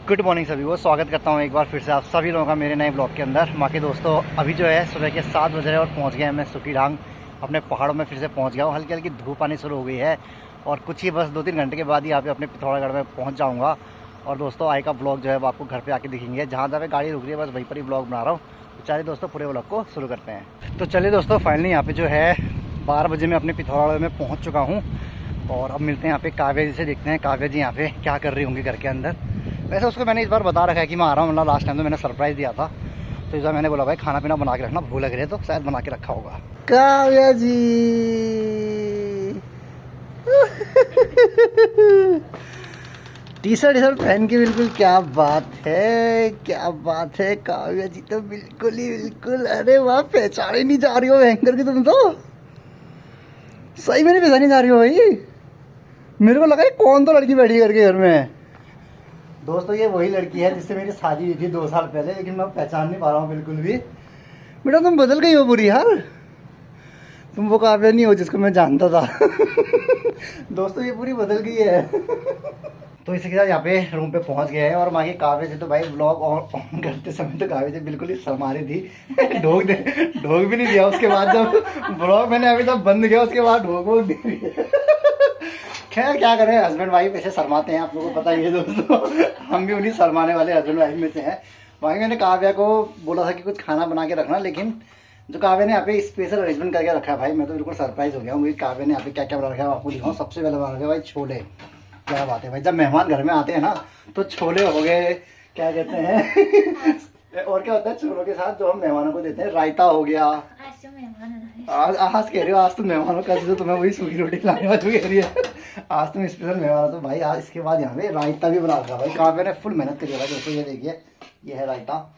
Good morning सभी को स्वागत करता हूँ एक बार फिर से आप सभी लोगों का मेरे नए ब्लॉग के अंदर। बाकी दोस्तों अभी जो है सुबह के 7 बज रहे हैं और पहुँच गए हैं मैं सुकीढांग अपने पहाड़ों में। फिर से पहुँच गया हूँ। हल्की हल्की धूप आनी शुरू हो गई है और कुछ ही बस 2-3 घंटे के बाद ही यहाँ पे अपने पिथौरागढ़ में पहुँच जाऊँगा। और दोस्तों आई का ब्लॉग जो है वो आपको घर पर आके दिखेंगे। जहाँ जहाँ पे गाड़ी रुक रही है बस वहीं पर ही ब्लॉग बना रहा हूँ। तो चलिए दोस्तों पूरे ब्लॉग को शुरू करते हैं। तो चलिए दोस्तों फाइनली यहाँ पे जो है 12 बजे मैं अपने पिथौरागढ़ में पहुँच चुका हूँ। और अब मिलते हैं यहाँ पे काव्या जी से, देखते हैं काव्या जी यहाँ पे क्या कर रही होंगी घर के अंदर। वैसे उसको मैंने इस बार बता रखा है कि मैं आ रहा हूँ, मतलब लास्ट टाइम तो मैंने सरप्राइज़ दिया था। तो इस बार मैंने बोला भाई खाना पीना बना के रखना, भूख लग रही है तो शायद बना के रखा होगा। काव्या जी टी शर्ट पहन के बिल्कुल क्या बात है, क्या बात है। काव्या जी तो बिल्कुल ही बिल्कुल, अरे वाह पहचान ही नहीं जा रही हो भयंकर की तुम तो। सही में नहीं पहचानी जा रही हो भाई। मेरे को लगा कौन तो लड़की बैठी करके घर में। दोस्तों ये वही लड़की है जिससे मेरी शादी हुई थी 2 साल पहले, लेकिन मैं पहचान नहीं पा रहा हूँ बिल्कुल भी। बेटा तुम बदल गई हो बुरी यार, तुम वो काव्या नहीं हो जिसको मैं जानता था। दोस्तों ये पूरी बदल गई है। तो इसी के साथ यहाँ पे रूम पे पहुँच गए हैं। और माँ की काव्या जी तो भाई ब्लॉग ऑन करते समय तो काव्या जी बिल्कुल ही शर्मा रही थी। ढोक भी नहीं दिया। उसके बाद जब ब्लॉग मैंने अभी तक बंद किया उसके बाद ढोक वोक दे रही है। खैर क्या करें, हस्बैंड वाइफ ऐसे शर्माते हैं, आप लोगों को पता ही है दोस्तों। हम भी उन्हीं शर्माने वाले हस्बैंड वाइफ में से हैं। वहीं मैंने काव्या को बोला था कि कुछ खाना बना के रखना, लेकिन जो काव्या ने यहाँ पे स्पेशल अरेंजमेंट करके रखा है भाई, मैं तो बिल्कुल सरप्राइज हो गया हूँ। काव्या ने यहाँ पे क्या क्या बना रखा है आपको दिखाऊँ। सबसे पहले बना रखा है भाई छोले। क्या बात है भाई, जब मेहमान घर में आते हैं ना तो छोले हो गए, क्या कहते हैं और क्या होता है छोलों के साथ जो हम मेहमानों को देते हैं, रायता हो गया। आज कह रही हो, आज तुम मेहमानों का तो तुम्हें वही सूखी रोटी खिलाने वाली कह रही है। आज तुम स्पेशल मेहमान हो तो भाई आज इसके बाद यहाँ पे रायता भी बना रखा भाई। काव्या ने फुल मेहनत करी है दोस्तों। ये देखिए ये है रायता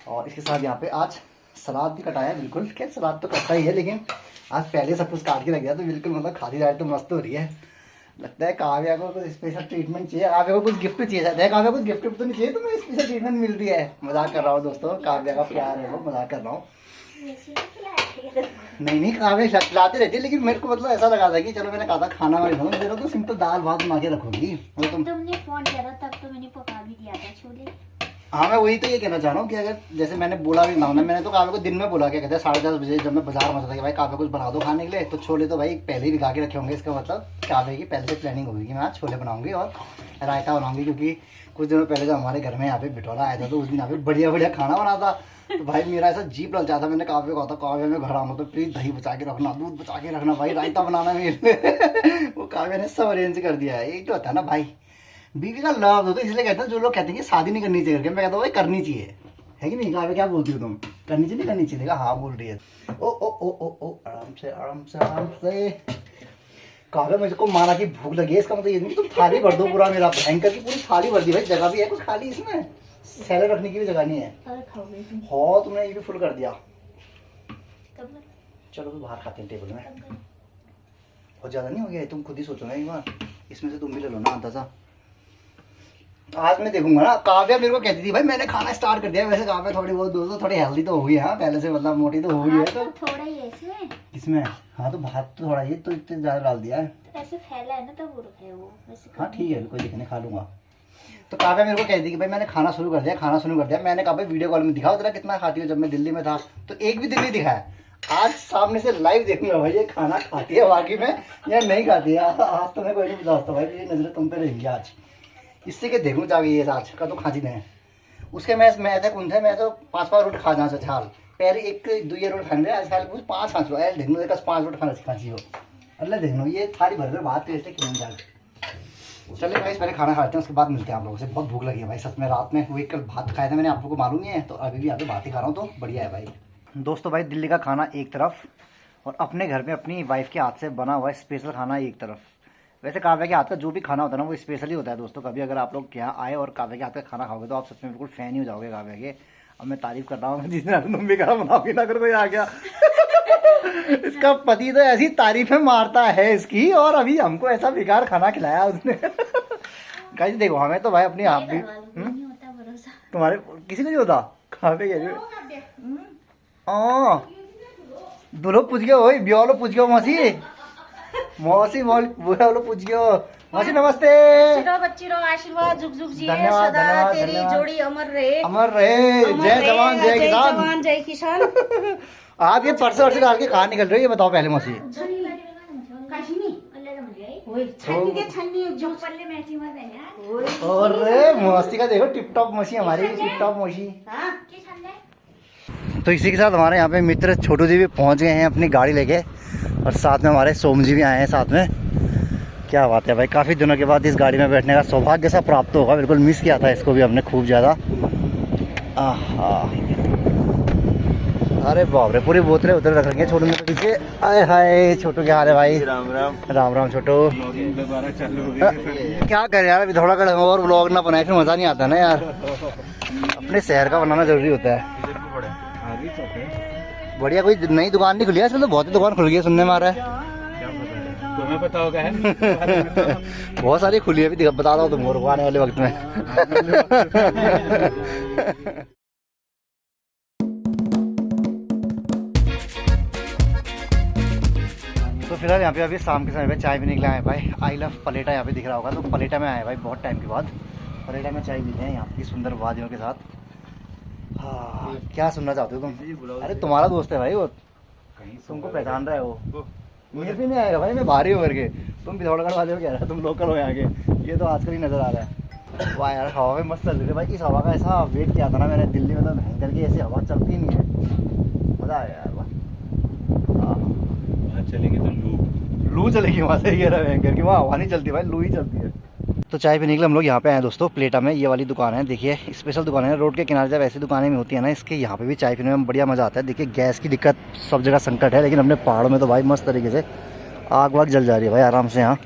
और इसके साथ यहाँ पे आज सलाद भी कटाया है। बिल्कुल क्या सलाद तो कटता ही है, लेकिन आज पहले सब कुछ काट के रख दिया तो बिल्कुल मतलब खाती जाए तो मस्त हो रही है। लगता है काव्या को कुछ स्पेशल ट्रीटमेंट चाहिए, काव्या को कुछ गिफ्ट चाहिए जाता है। काव्या कुछ गिफ्ट तो नहीं चाहिए, तुम्हें स्पेशल ट्रीटमेंट मिल रही है। मजाक कर रहा हूँ दोस्तों, काव्या का प्यार है वो, मजाक कर रहा हूँ। नहीं काव्या खिलाती रहती है, लेकिन मेरे को मतलब ऐसा लगा था कि चलो मैंने कहा था खाना वाली मेरा तो सिंपल दाल भात बना के रखूंगी। तुमने फोन किया था तब तो मैंने पका भी दिया था छोले। हाँ मैं वही तो ये कहना चाह रहा हूँ कि अगर जैसे मैंने बोला भी ना, मैंने तो काव्या को दिन में बोला, क्या कहते हैं 10:30 बजे जब मैं बाजार में था कि भाई काव्या कुछ बना दो खाने के लिए। तो छोले तो भाई पहले ही भिगा के रखे होंगे। इसका मतलब काव्या की पहले से प्लानिंग होगी कि मैं आज छोले बनाऊंगी और रायता बनाऊंगी। क्योंकि कुछ दिनों पहले जब हमारे घर में यहाँ पे बिटौला आया था तो उस दिन यहाँ पे बढ़िया बढ़िया खाना बना था। तो भाई मेरा ऐसा जीप लग जाता। मैंने काव्या को कहा था काव्या में घर आऊँ तो प्लीज दही बचा के रखना, दूध बचा के रखना भाई, रायता बनाना मेरे। वो काव्या ने सब अरेंज कर दिया है। एक तो होता है ना भाई बीवी का लव हो, तो इसलिए कहते हैं जो लोग कहते हैं कि शादी नहीं करनी चाहिए करके, मैं कहता हूँ भाई करनी चाहिए, है कि नहीं। काव्या क्या बोलती हो तुम, करनी चाहिए नहीं करनी चाहिए? देखा हाँ बोल रही है। ओ ओ ओ ओ ओ आराम से आराम से आराम से। काव्या मुझे को मारा की भूख लगी है, इसका मतलब ये नहीं तुम थाली भर दो पूरा। मेरा भयंकर की पूरी थाली भर दी भाई, जगह भी है कुछ खाली इसमें, सैलेड रखने की भी जगह नहीं है। हाँ तुमने ये भी फुल कर दिया। चलो तो बाहर खाते हैं टेबल में। बहुत ज्यादा नहीं हो गया, तुम खुद ही सोचो ना एक बार, इसमें से तुम भी ले लो ना अंदाजा। आज मैं देखूंगा ना। काव्या मेरे को कहती थी भाई मैंने खाना स्टार्ट कर दिया। वैसे काव्या थोड़ी बहुत दोस्तों थोड़ी हेल्दी तो हो गई है पहले से, मतलब मोटी तो हो गई है। तो थोड़ा ही है इसमें। इसमें हाँ तो भात तो थोड़ा, ये तो इतने ज्यादा डाल दिया है तो ऐसे फैला है ना तब वो रखे वो वैसे। हाँ ठीक है कोई दिक्कत नहीं, खा लूंगा। तो काव्या मेरे को कहती थी कि भाई मैंने खाना शुरू कर दिया, खाना शुरू कर दिया। मैंने कहा भाई वीडियो कॉल में दिखाओ जरा कितना खाती हो। जब मैं दिल्ली में था तो एक भी दिन नहीं दिखाया। आज सामने से लाइव देखूंगा भाई ये खाना खाती है वाकई में या नहीं खाती है। आज तो मैं कोई नहीं बता सकता भाई, ये नजरें तुम पे रहेंगी आज। इससे के देखूँ जाके ये आज का तो खाती नहीं। उसके मैं थे कौन थे, मैं तो 5 रोटी खा जाना चाल पहले 1-2 रोटी खाने आज खाल 5 रो देख लो 5 रोटी खाना खाची हो। अल्लाह देख लो ये थाली भर में बात कैसे क्यों जाए। चलिए भाई पहले खाना खाते हैं उसके बाद मिलते हैं आप लोगों से। बहुत भूख लगी है भाई सच में। रात में वही कल भात खाया था मैंने, आप लोगों को मालूम ही है। तो अभी भी यहाँ पे भात ही खा रहा हूँ तो बढ़िया है भाई। दोस्तों भाई दिल्ली का खाना एक तरफ और अपने घर में अपनी वाइफ के हाथ से बना हुआ स्पेशल खाना एक तरफ। वैसे काव्या के हाथ का जो भी खाना होता है ना वो स्पेशल ही होता है दोस्तों। कभी अगर आप लोग यहाँ आए और काव्या के हाथ का खाना खाओगे तो आप सच में बिल्कुल फैन ही हो जाओगे काव्या के। अब मैं तारीफ कर रहा हूँ, जिस दिन तुम भी कहा बनाओगी ना, अगर कोई आ गया। इसका पति तो ऐसी तारीफें मारता है इसकी, और अभी हमको ऐसा बेकार खाना खिलाया उसने। गाइस देखो हमें तो भाई अपनी आप भी तुम्हारे किसी को नहीं होता काव्या के। दुलो पूछ गयो, ब्याह लो पूछ गयो, मौसी मौसी बोल बुआ लो पूछ गयो मौसी नमस्ते। बच्ची रो आशीर्वाद झुक झुक जी धन्यवाद, सदा धन्यवाद, तेरी धन्यवाद। जोड़ी अमर रहे। अमर रहे, जय जवान जय किसान। जवान जय किसान। आप ये परसों वर्ष डाल के कहाँ निकल रही है, ये बताओ पहले मौसी। और मौसी का देखो टिप टॉप मौसी, हमारी टिप टॉप मौसी। तो इसी के साथ हमारे यहाँ पे मित्र छोटू जी भी पहुँच गए हैं अपनी गाड़ी लेके, और साथ में हमारे सोम जी भी आए हैं साथ में। क्या बात है भाई, काफ़ी दिनों के बाद इस गाड़ी में बैठने का सौभाग्य सा प्राप्त होगा। बिल्कुल मिस किया था इसको भी हमने खूब ज़्यादा। अरे बाप रे, पूरी बोतलें उधर रख रखी है छोटू ने पीछे। आए हाय छोटू, क्या हाल है भाई? राम राम। राम राम छोटू। क्या करें यार, अभी थोड़ा कड़ा और व्लॉग ना बनाए फिर मज़ा नहीं आता ना यार। अपने शहर का बनाना जरूरी होता है। बढ़िया, कोई नई दुकान नहीं खुली है इसमें, तो बहुत ही दुकान खुल गई है सुनने में आ रहा है। तुम्हें पता होगा है? बहुत सारी खुली है, अभी बता रहा हूँ तुमको आने वाले वक्त में। तो फिलहाल यहाँ पे अभी शाम के समय पे चाय पीने के लिए आए भाई। आई लव पलेटा यहाँ पे दिख रहा होगा, तो पलेटा में आए भाई बहुत टाइम के बाद। पलेटा में चाय पीते हैं यहाँ की सुंदर वादियों के साथ। हाँ, क्या सुनना चाहते हो तुम? अरे तुम्हारा दोस्त है भाई वो, तुमको पहचान रहा है वो। मुझे भी नहीं आएगा भाई, मैं बाहर ही हो करके। तुम पिथौरागढ़ वाले हो कह रहा है, तुम लोकल हो यहाँ के, ये तो आजकल ही नजर आ रहा है। वाह यार, हवा में मस्त चल रही है भाई। इस हवा का ऐसा वेट किया था ना मैंने, दिल्ली में तो भयंकर की ऐसी हवा चलती नहीं है। मजा आया यार। वाह, चलेंगे तो लू चलेगी वहाँ से, ये रहा भयंकर की, वहाँ हवा नहीं चलती भाई, लू ही चलती है। तो चाय पीने के लिए हम लोग यहाँ पे आए दोस्तों, प्लेटा में। ये वाली दुकान है, देखिए स्पेशल दुकान है। रोड के किनारे जब ऐसी दुकानें में होती है ना, इसके यहाँ पे भी चाय पीने में बढ़िया मज़ा आता है। देखिए गैस की दिक्कत सब जगह संकट है, लेकिन अपने पहाड़ों में तो भाई मस्त तरीके से आग वाग जल जा रही है भाई आराम से। यहाँ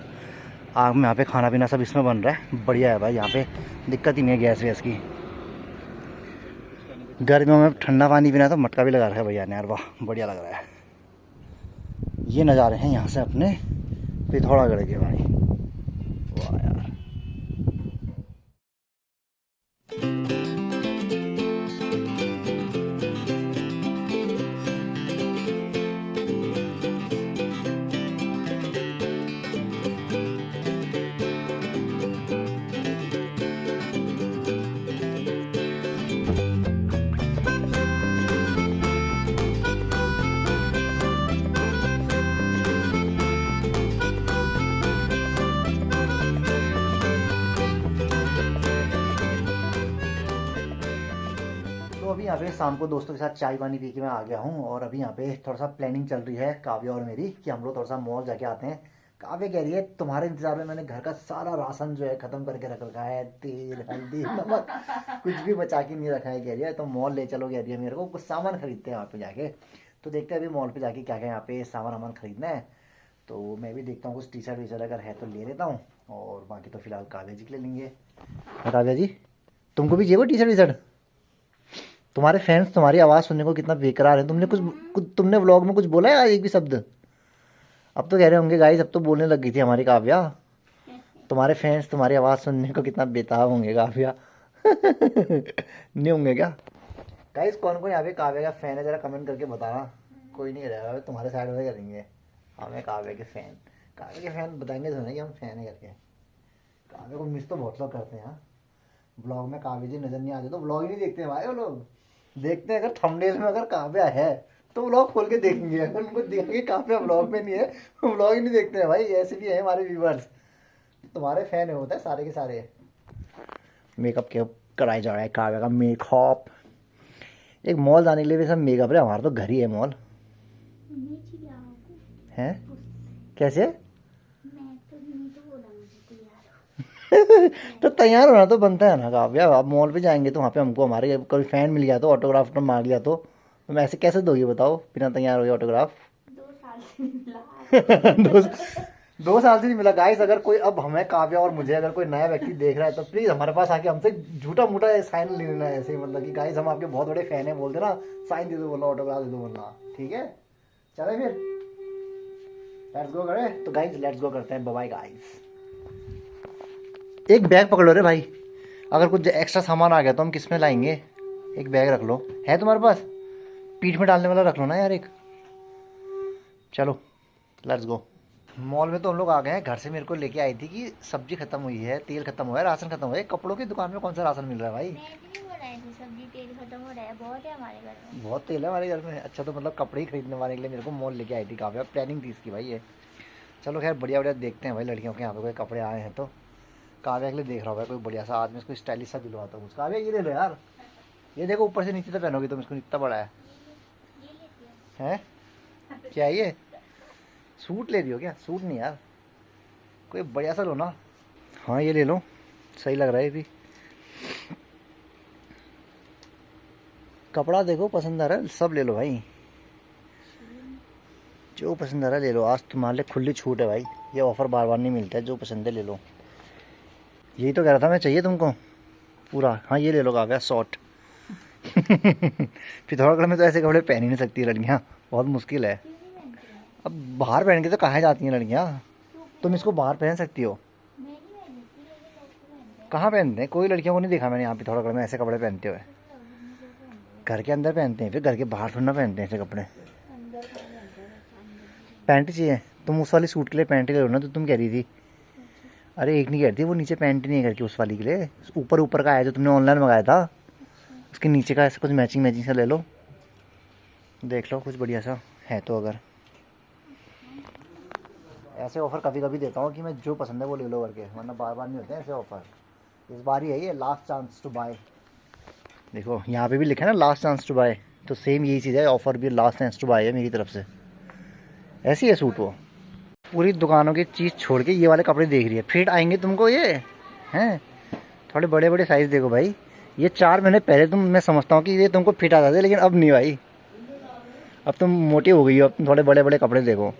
आग में यहाँ पे खाना पीना सब इसमें बन रहा है, बढ़िया है भाई। यहाँ पे दिक्कत ही नहीं है गैस वैस की। गर्मियों में ठंडा पानी पीना तो मटका भी लगा रहा है भैया ने यार, वाह बढ़िया लग रहा है। ये नज़ारे हैं यहाँ से अपने पिथौरागढ़ के भाई, वाह यार। तो अभी यहाँ पे शाम को दोस्तों के साथ चाय पानी पी के मैं आ गया हूँ, और अभी यहाँ पे थोड़ा सा प्लानिंग चल रही है काव्या और मेरी कि हम लोग थोड़ा सा मॉल जाके आते हैं। काव्या कह रही है तुम्हारे इंतजार में मैंने घर का सारा राशन जो है खत्म करके रख रखा है, तेल हल्दी नमक कुछ भी बचा के नहीं रखा है। कह रही है तो मॉल ले चलो, कह रही है मेरे को कुछ सामान खरीदते हैं वहाँ पे जाके। तो देखते हैं अभी मॉल पे जाके क्या क्या यहाँ पे सामान खरीदना है। तो मैं भी देखता हूँ कुछ टी शर्ट वी शर्ट अगर है तो ले लेता हूँ, और बाकी तो फिलहाल काव्या जी के ले लेंगे। काव्या जी तुमको भी चाहिए टी शर्ट वी शर्ट? तुम्हारे फैंस तुम्हारी आवाज़ सुनने को कितना बेकरार है। तुमने व्लॉग में कुछ बोला है एक भी शब्द? अब तो कह रहे होंगे गाइस, अब तो बोलने लग गई थी हमारी काव्या। तुम्हारे फैंस तुम्हारी आवाज़ सुनने को कितना बेताब होंगे काव्या। नहीं होंगे क्या गाइस? कौन कौन यहाँ पे काव्या का फैन है जरा कमेंट करके बताना। कोई नहीं रहेगा, तुम्हारे साइड में करेंगे हमें काव्या के फैन। काव्या के फैन बताएंगे तो कि हम फैन है करके। काव्या को मिस तो बहुत लोग करते हैं। ब्लॉग में काव्या जी नजर नहीं आते तो ब्लॉग ही नहीं देखते हैं भाई वो लोग। देखते हैं अगर थंबनेल में अगर काव्या है तो ब्लॉग खोल के देखेंगे, अगर उनको देखेंगे काव्या ब्लॉग में नहीं है तो ब्लॉग ही नहीं देखते हैं भाई। ऐसे भी है हमारे व्यूवर्स, तुम्हारे फैन होता है सारे के सारे। मेकअप के कराया जा रहा है काव्या का मेकअप। एक मॉल जाने के लिए भी सब मेकअप है, हमारा तो घर ही है मॉल है। कैसे? तो तैयार होना तो बनता है ना काव्या। आप मॉल पे जाएंगे तो वहाँ पे हमको हमारे कोई फैन मिल गया तो ऑटोग्राफ मार लिया तो तुम ऐसे कैसे दोगे बताओ बिना तैयार हो ऑटोग्राफ? 2 साल से मिला। 2 साल से नहीं मिला गाइस। अगर कोई अब हमें काव्या और मुझे अगर कोई नया व्यक्ति देख रहा है तो प्लीज़ हमारे पास आके हमसे झूठा मूठा साइन ले लेना है ऐसे ही, मतलब कि गाइस हम आपके बहुत बड़े फैन हैं, बोल देना साइन दे दो बोलना, ऑटोग्राफ दे दो बोलना, ठीक है? चले फिर लेट्स गो करें। तो गाइस लेट्स गो करते हैं, बाय बाय गाइस। एक बैग पकड़ लो रे भाई, अगर कुछ एक्स्ट्रा सामान आ गया तो हम किस में लाएंगे? एक बैग रख लो, है तुम्हारे पास? पीठ में डालने वाला रख लो ना यार एक। चलो लेट्स गो। मॉल में तो हम लोग आ गए हैं। घर से मेरे को लेके आई थी कि सब्जी खत्म हुई है, तेल खत्म हुआ है, राशन खत्म हुआ है। कपड़ों की दुकान में कौन सा राशन मिल रहा है भाई? मैं भी बोल रही थी सब्जी तेल खत्म हो रहा है, बहुत है हमारे घर में। बहुत तेल है हमारे घर में। अच्छा, तो मतलब कपड़े ही खरीदने वाले के लिए मेरे को मॉल लेके आई थी काव्या। प्लानिंग थी इसकी भाई ये। चलो खैर, बढ़िया बढ़िया देखते हैं भाई लड़कियों के यहाँ पे कोई कपड़े आए हैं तो। काव्या के लिए देख रहा हूँ भाई कोई बढ़िया सा। आज मैं इसको स्टाइलिश सा दिलवाता हूँ। काव्या ये ले लो यार, ये देखो ऊपर से नीचे तक पहनोगी तुम इसको, इतना बड़ा है। ये लेती हूँ। हैं? क्या ये सूट ले रही हो क्या? सूट नहीं यार, कोई बढ़िया सा लो ना। हाँ ये ले लो, सही लग रहा है ये भी। कपड़ा देखो पसंद आ रहा है, सब ले लो भाई, जो पसंद आ रहा है ले लो। आज तुम्हारे लिए खुली छूट है भाई, ये ऑफर बार बार नहीं मिलता है। जो पसंद है ले लो। यही तो कह रहा था मैं, चाहिए तुमको पूरा? हाँ ये ले लो काव्या, शॉर्ट। पिथौरागढ़ में तो ऐसे कपड़े पहन ही नहीं सकती लड़कियाँ, बहुत मुश्किल है। अब बाहर पहन के तो कहाँ जाती हैं लड़कियाँ? तुम इसको बाहर पहन सकती हो। मैं नहीं पहनती, लेकिन लोग तो पहनते हैं। कहाँ पहनते हैं? कोई लड़कियों को नहीं देखा मैंने यहाँ पिथौरागढ़ में ऐसे कपड़े पहनते हुए। घर के अंदर पहनते हैं, फिर घर के बाहर थोड़ा ना पहनते हैं ऐसे कपड़े। अंदर कहाँ पहनते हैं, बस अंदर। पैंट चाहिए? तुम उस वाली सूट के लिए पैंट ले लो ना, तो तुम कह रही थी। अरे एक नहीं कह रही थी, वो नीचे पैंट नहीं है करके उस वाली के लिए। ऊपर ऊपर का आया जो तुमने ऑनलाइन मंगाया था, उसके नीचे का ऐसा कुछ मैचिंग मैचिंग सा ले लो। देख लो कुछ बढ़िया सा है तो। अगर ऐसे ऑफ़र कभी कभी देता हूँ कि मैं जो पसंद है वो ले लो करके, वरना बार बार नहीं होते हैं ऐसे ऑफ़र। इस बार ही है ये लास्ट चांस टू बाय। देखो यहाँ पे भी लिखा है ना लास्ट चांस टू बाय, तो सेम यही चीज़ है। ऑफ़र भी लास्ट चांस टू बाय है मेरी तरफ से। ऐसी है सूट वो। पूरी दुकानों की चीज़ छोड़ के ये वाले कपड़े देख रही है। फिट आएंगे तुमको ये हैं? थोड़े बड़े बड़े साइज़ देखो भाई। ये 4 महीने पहले मैं समझता हूँ कि ये तुमको फिट आ जाते, लेकिन अब नहीं भाई। अब तुम मोटी हो गई हो, अब तुम थोड़े बड़े बड़े कपड़े देखो।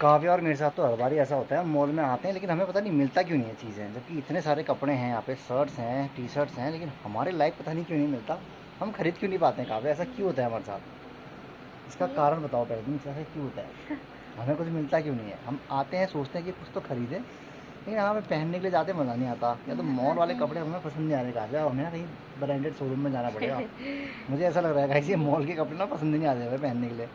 काव्या और मेरे साथ तो हर बार ही ऐसा होता है, मॉल में आते हैं लेकिन हमें पता नहीं मिलता क्यों नहीं है चीज़ें। जबकि इतने सारे कपड़े हैं यहाँ पे, शर्ट्स हैं, टी शर्ट्स हैं, लेकिन हमारे लायक पता नहीं क्यों नहीं मिलता। हम खरीद क्यों नहीं पाते हैं काव्या? ऐसा क्यों होता है हमारे साथ? इसका कारण बताओ पहले तुम, ऐसा क्यों होता है? हमें कुछ मिलता क्यों नहीं है? हम आते हैं सोचते हैं कि कुछ तो खरीदें, लेकिन हमें पहनने के लिए जाते मज़ा नहीं आता। या तो मॉल वाले कपड़े हमें पसंद नहीं आ रहे काव्या, हमें ना कहीं ब्रांडेड शोरूम में जाना पड़ेगा। मुझे ऐसा लग रहा है गाइस, ये मॉल के कपड़े ना पसंद नहीं आ रहे हमें पहनने के लिए।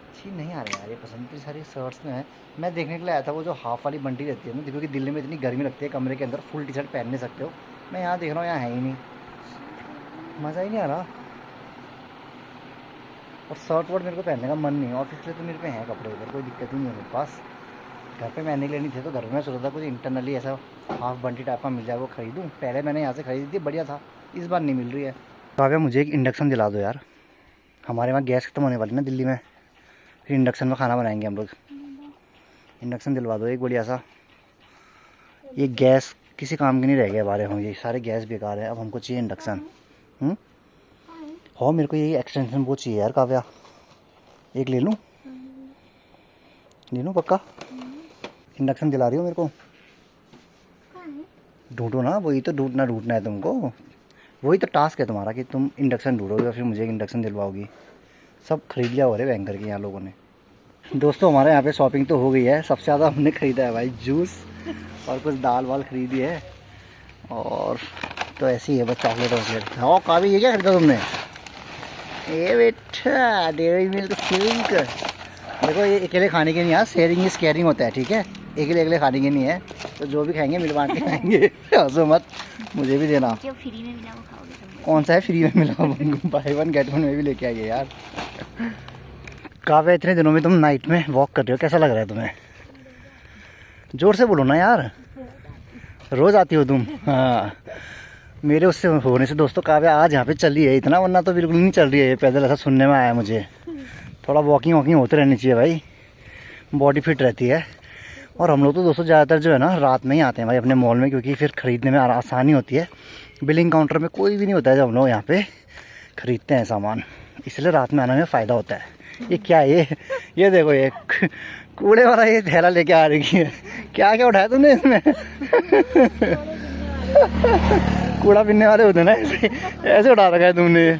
अच्छी नहीं आ रही यार ये पसंद। इतनी सारी शर्ट्स में है। मैं देखने के लिए आया था वो जो हाफ वाली बंटी रहती है ना, देखो कि दिल्ली में इतनी गर्मी लगती है, कमरे के अंदर फुल टी शर्ट पहन नहीं सकते हो। मैं यहाँ देख रहा हूँ, यहाँ है ही नहीं, मज़ा ही नहीं आ रहा। और शर्ट वर्ट मेरे को पहनने का मन नहीं है। ऑफिस के लिए तो मेरे पे हैं कपड़े, उधर कोई दिक्कत ही नहीं है मेरे पास। घर पे पहनने के लिए नहीं थे, तो घर में सोचा था कुछ इंटरनली ऐसा हाफ बंटी टाइप का मिल जाए वो खरीदूँ। पहले मैंने यहाँ से खरीदी थी, बढ़िया था। इस बार नहीं मिल रही है। तो आगे मुझे एक इंडक्शन दिला दो यार। हमारे वहाँ गैस खत्म होने वाली ना दिल्ली में, फिर इंडक्शन में खाना बनाएंगे हम लोग। इंडक्शन दिलवा दो एक बढ़िया सा। ये गैस किसी काम के नहीं रह गए हमारे होंगे, सारे गैस बेकार है। अब हमको चाहिए इंडक्शन। हो मेरे को ये एक्सटेंशन बहुत चाहिए यार काव्या, एक ले लूँ? ले लूँ पक्का? इंडक्शन दिला रही हो मेरे को? ढूंढो ना, वही तो ढूंढना है तुमको। वही तो टास्क है तुम्हारा कि तुम इंडक्शन ढूंढोगे और फिर मुझे एक इंडक्शन दिलवाओगी। सब खरीद लिया हो रहे बैंकर के यहाँ लोगों ने। दोस्तों हमारे यहाँ पे शॉपिंग तो हो गई है। सबसे ज़्यादा हमने ख़रीदा है भाई जूस, और कुछ दाल वाल खरीदी है, और तो ऐसी ही है बस चॉकलेट वॉकलेट। हाँ काव्या ये क्या खरीदा तुमने? ये बेटा डेयरी मिल्क सिल्क। देखो ये अकेले खाने के नहीं, यहाँ शेयरिंग इज केयरिंग होता है, ठीक है? अकेले खाने के नहीं है, तो जो भी खाएंगे मिल बांट के खाएंगे। हंसो मत, मुझे भी देना। जो फ्री में मिला वो खाओगे तुम। कौन सा है फ्री में मिला? बाय 1 गेट 1 में भी लेके आइए यार। काव्या इतने दिनों में तुम नाइट में वॉक कर रहे हो, कैसा लग रहा है तुम्हें? जोर से बोलो ना यार, रोज़ आती हो तुम? हाँ मेरे उससे होने से दोस्तों काव्या आज यहाँ पे चल रही है इतना, वरना तो बिल्कुल नहीं चल रही है ये पैदल, ऐसा सुनने में आया मुझे। थोड़ा वॉकिंग वॉकिंग होते रहनी चाहिए भाई, बॉडी फिट रहती है। और हम लोग तो दोस्तों ज़्यादातर जो है ना रात में ही आते हैं भाई अपने मॉल में, क्योंकि फिर ख़रीदने में आसानी होती है। बिलिंग काउंटर में कोई भी नहीं होता है जब हम लोग यहाँ पे ख़रीदते हैं सामान, इसलिए रात में आने में फ़ायदा होता है। ये क्या है ये देखो ये कूड़े वाला ये थैला लेके आ रही है। क्या क्या उठाया तुमने इसमें? कूड़ा बिनने वाले होते हैं ना, ऐसे उठा रखा है तुमने।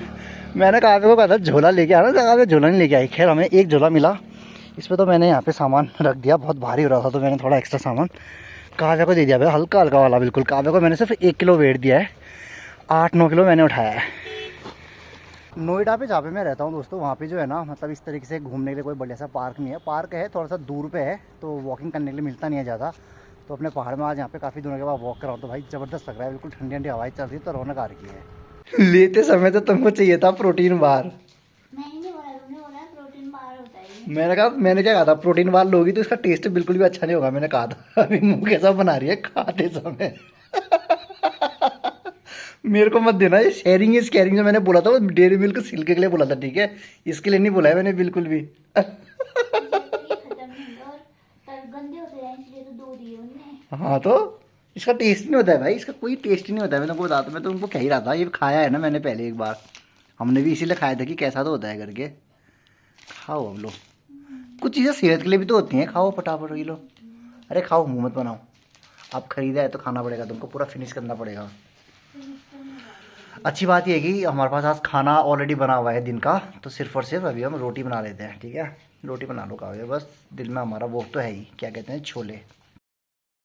मैंने काव्या को कहा था झोला लेके आना, काव्या झोला नहीं लेके आई। खैर हमें एक झोला मिला, इस पर तो मैंने यहाँ पे सामान रख दिया। बहुत भारी हो रहा था तो मैंने थोड़ा एक्स्ट्रा सामान काव्या को दे दिया भाई, हल्का हल्का वाला बिल्कुल। काव्या को मैंने सिर्फ 1 किलो वेट दिया है, 8-9 किलो मैंने उठाया है। नोएडा पे जहाँ पे मैं रहता हूँ दोस्तों, वहाँ पे जो है ना मतलब इस तरीके से घूमने के लिए कोई बढ़िया सा पार्क नहीं है। पार्क है थोड़ा सा दूर पे है, तो वॉकिंग करने के लिए मिलता नहीं है ज़्यादा। तो अपने पहाड़ में आज यहाँ पे काफ़ी दिनों के बाद वॉक कर रहा हूँ, तो भाई ज़बरदस्त लग रहा है, बिल्कुल ठंडी ठंडी हवाएं चल रही है, तो रौनक आ रही है। लेते समय तो तुमको चाहिए था प्रोटीन बार। मैंने नहीं बोला, तुमने बोला प्रोटीन बार होता है ये। मैंने क्या कहा था, प्रोटीन बार लोगी तो इसका टेस्ट बिल्कुल भी अच्छा नहीं होगा, मैंने कहा था। अभी मुंह कैसा बना रही है खाते समय। मेरे को मत देना, ये शेयरिंग इज केयरिंग जो मैंने बोला था वो डेयरी मिल्क सिल्क के लिए बोला था, ठीक है, इसके लिए नहीं बोला है मैंने बिल्कुल भी। ये खत्म नहीं होगा और गंदे होते जाए, इसलिए तो 2 दिए उनने। हाँ तो इसका टेस्ट नहीं होता है भाई, इसका कोई टेस्ट नहीं होता है, मैं तुमको बताता, मैं तुमको कह ही रहा था, ये खाया है ना मैंने पहले एक बार, हमने भी इसीलिए खाया था कि कैसा तो होता है करके। खाओ हम लोग, कुछ चीज़ें सेहत के लिए भी तो होती हैं, खाओ फटाफट ये लो। अरे खाओ, मुँह मत बनाओ, आप खरीदा है तो खाना पड़ेगा, तुमको पूरा फिनिश करना पड़ेगा। अच्छी बात यह है कि हमारे पास आज खाना ऑलरेडी बना हुआ है दिन का, तो सिर्फ और सिर्फ अभी हम रोटी बना लेते हैं, ठीक है। रोटी बना लो, काव्य, बस दिल में हमारा वो तो है ही, क्या कहते हैं, छोले।